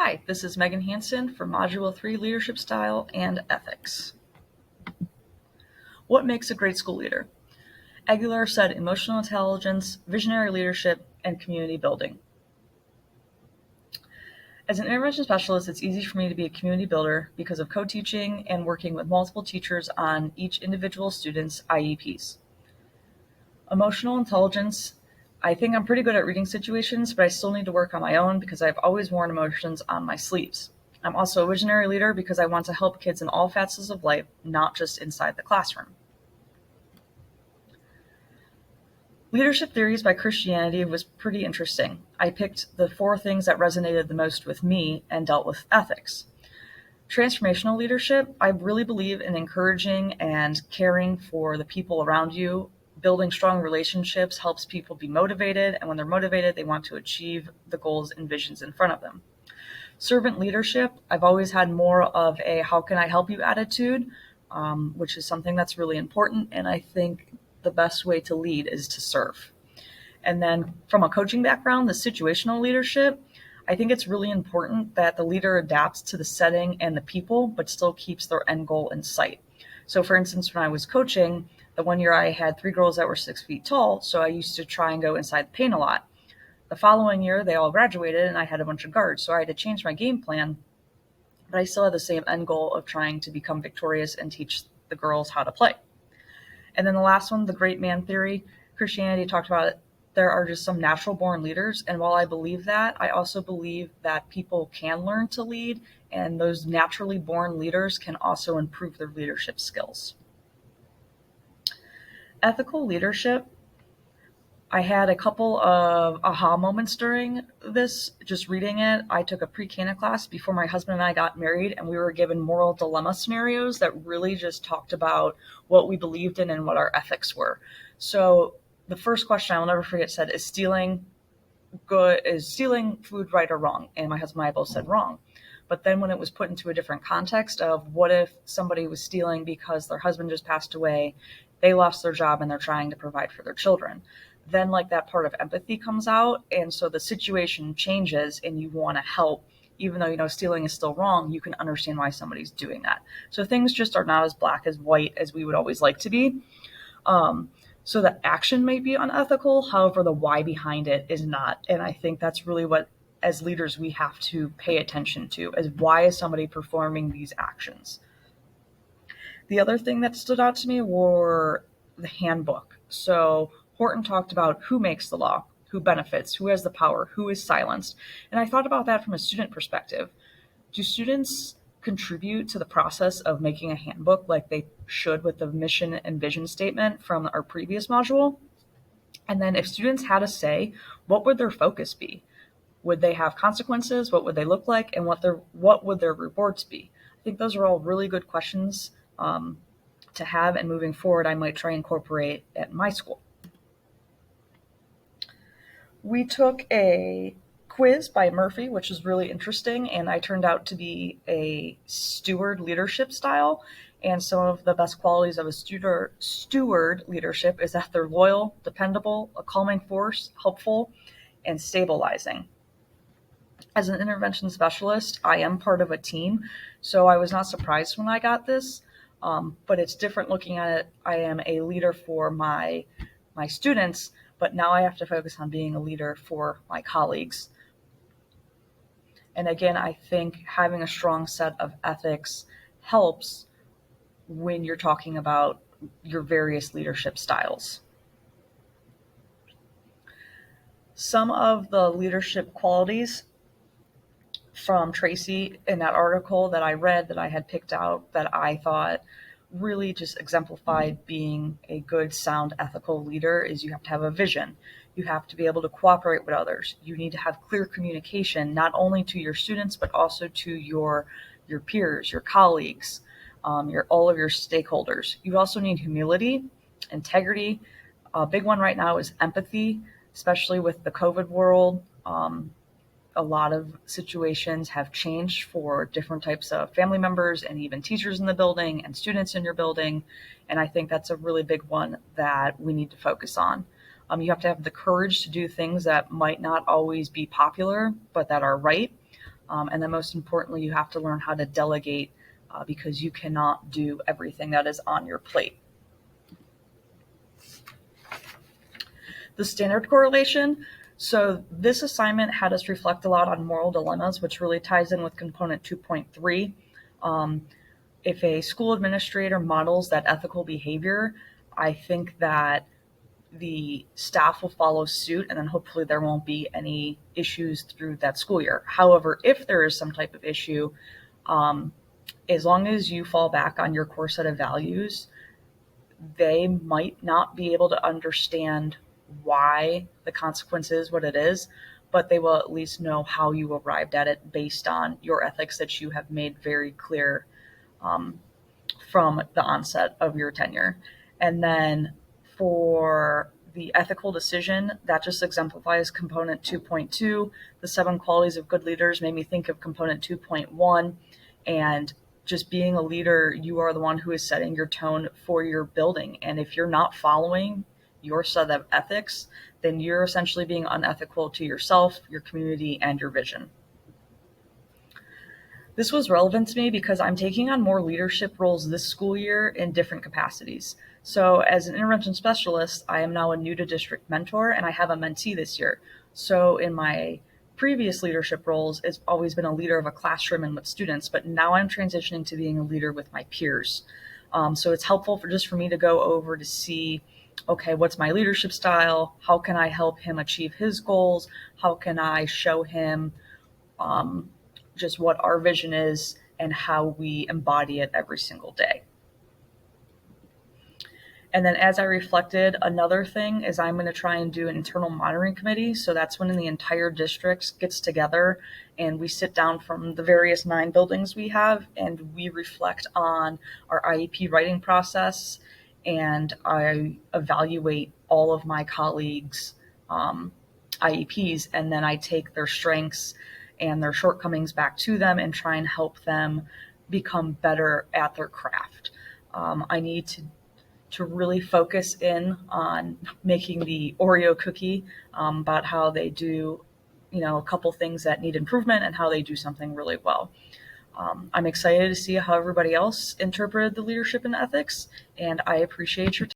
Hi, this is Megan Hansen for Module 3 Leadership Style and Ethics. What makes a great school leader? Aguilar said emotional intelligence, visionary leadership, and community building. As an intervention specialist, it's easy for me to be a community builder because of co-teaching and working with multiple teachers on each individual student's IEPs. Emotional intelligence, I think I'm pretty good at reading situations, but I still need to work on my own because I've always worn emotions on my sleeves. I'm also a visionary leader because I want to help kids in all facets of life, not just inside the classroom. Leadership Theories by Christianity was pretty interesting. I picked the 4 things that resonated the most with me and dealt with ethics. Transformational leadership, I really believe in encouraging and caring for the people around you. Building strong relationships helps people be motivated, and when they're motivated, they want to achieve the goals and visions in front of them. Servant leadership, I've always had more of a how can I help you attitude, which is something that's really important, and I think the best way to lead is to serve. And then from a coaching background, the situational leadership, I think it's really important that the leader adapts to the setting and the people, but still keeps their end goal in sight. So for instance, when I was coaching, the one year I had 3 girls that were 6 feet tall, so I used to try and go inside the paint a lot. The following year, they all graduated and I had a bunch of guards, so I had to change my game plan, but I still had the same end goal of trying to become victorious and teach the girls how to play. And then the last one, the great man theory, Christianity talked about it. There are just some natural born leaders. And while I believe that, I also believe that people can learn to lead, and those naturally born leaders can also improve their leadership skills. Ethical leadership, I had a couple of aha moments during this, just reading it. I took a pre-Cana class before my husband and I got married, and we were given moral dilemma scenarios that really just talked about what we believed in and what our ethics were. So the first question I will never forget said, is stealing food right or wrong? And my husband and I both said wrong. But then when it was put into a different context of what if somebody was stealing because their husband just passed away, they lost their job and they're trying to provide for their children, then like that part of empathy comes out. And so the situation changes and you want to help, even though you know stealing is still wrong, you can understand why somebody's doing that. So things just are not as black as white as we would always like to be. So the action may be unethical, however, the why behind it is not. And I think that's really what, as leaders, we have to pay attention to, is why is somebody performing these actions? The other thing that stood out to me were the handbook. So Horton talked about who makes the law, who benefits, who has the power, who is silenced. And I thought about that from a student perspective. Do students contribute to the process of making a handbook like they should with the mission and vision statement from our previous module? And then if students had a say, what would their focus be? Would they have consequences? What would they look like? And what would their rewards be? I think those are all really good questions to have, and moving forward, I might try and incorporate at my school. We took a quiz by Murphy, which is really interesting, and I turned out to be a steward leadership style. And some of the best qualities of a steward leadership is that they're loyal, dependable, a calming force, helpful, and stabilizing. As an intervention specialist, I am part of a team, so I was not surprised when I got this, but it's different looking at it. I am a leader for my students, but now I have to focus on being a leader for my colleagues. And again, I think having a strong set of ethics helps when you're talking about your various leadership styles. Some of the leadership qualities from Tracy in that article that I read, that I had picked out, that I thought really just exemplified being a good, sound, ethical leader is you have to have a vision. You have to be able to cooperate with others. You need to have clear communication, not only to your students, but also to your peers, your colleagues, all of your stakeholders. You also need humility, integrity. A big one right now is empathy, especially with the COVID world. A lot of situations have changed for different types of family members and even teachers in the building and students in your building. And I think that's a really big one that we need to focus on. You have to have the courage to do things that might not always be popular, but that are right. And then most importantly, you have to learn how to delegate because you cannot do everything that is on your plate. The standard correlation. So this assignment had us reflect a lot on moral dilemmas, which really ties in with component 2.3. If a school administrator models that ethical behavior, I think that the staff will follow suit, and then hopefully there won't be any issues through that school year. However, if there is some type of issue, as long as you fall back on your core set of values, they might not be able to understand why the consequence is what it is, but they will at least know how you arrived at it based on your ethics that you have made very clear from the onset of your tenure. And then for the ethical decision, that just exemplifies component 2.2. The 7 qualities of good leaders made me think of component 2.1. And just being a leader, you are the one who is setting your tone for your building. And if you're not following your set of ethics, then you're essentially being unethical to yourself, your community, and your vision. This was relevant to me because I'm taking on more leadership roles this school year in different capacities. So as an intervention specialist, I am now a new to district mentor, and I have a mentee this year. So in my previous leadership roles, it's always been a leader of a classroom and with students, but now I'm transitioning to being a leader with my peers. So it's helpful for me to go over to see, okay, what's my leadership style? How can I help him achieve his goals? How can I show him just what our vision is and how we embody it every single day? And then as I reflected, another thing is I'm going to try and do an internal monitoring committee. So that's when the entire district gets together and we sit down from the various 9 buildings we have and we reflect on our IEP writing process, and I evaluate all of my colleagues' IEPs, and then I take their strengths and their shortcomings back to them and try and help them become better at their craft. I need to really focus in on making the Oreo cookie, about how they do, a couple things that need improvement and how they do something really well. I'm excited to see how everybody else interpreted the leadership and ethics, and I appreciate your time.